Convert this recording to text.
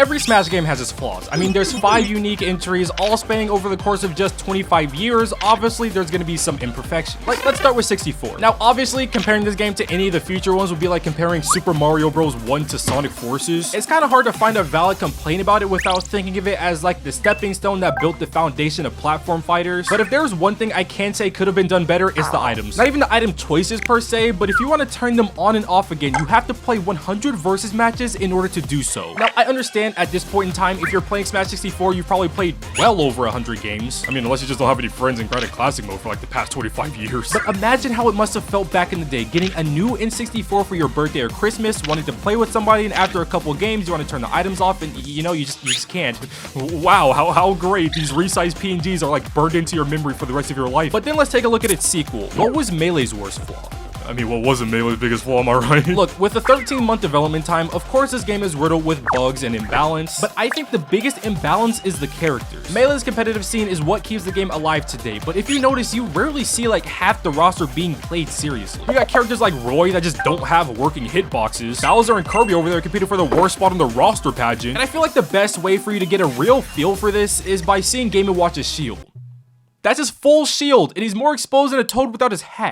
every Smash game has its flaws. I mean, there's 5 unique entries, all spanning over the course of just 25 years. Obviously, there's gonna be some imperfections. Like, let's start with 64. Now, obviously, comparing this game to any of the future ones would be like comparing Super Mario Bros. 1 to Sonic Forces. It's kind of hard to find a valid complaint about it without thinking of it as like the stepping stone that built the foundation of platform fighters. But if there's one thing I can say could have been done better, it's the items. Not even the item choices per se, but if you want to turn them on and off again, you have to play 100 versus matches in order to do so. Now, I understand at this point in time, if you're playing Smash 64, you've probably played well over 100 games. I mean, unless you just don't have any friends in Credit Classic mode for like the past 25 years. But imagine how it must have felt back in the day, getting a new N64 for your birthday or Christmas, wanting to play with somebody, and after a couple games, you want to turn the items off, and you know, you just can't. Wow, how great. These resized PNGs are like burned into your memory for the rest of your life. But then let's take a look at its sequel. What was Melee's worst flaw? I mean, what wasn't Melee's biggest flaw, am I right? Look, with a 13-month development time, of course this game is riddled with bugs and imbalance, but I think the biggest imbalance is the characters. Melee's competitive scene is what keeps the game alive today, but if you notice, you rarely see like half the roster being played seriously. You got characters like Roy that just don't have working hitboxes, Bowser and Kirby over there competing for the worst spot on the roster pageant, and I feel like the best way for you to get a real feel for this is by seeing Game & Watch's shield. That's his full shield, and he's more exposed than a toad without his hat.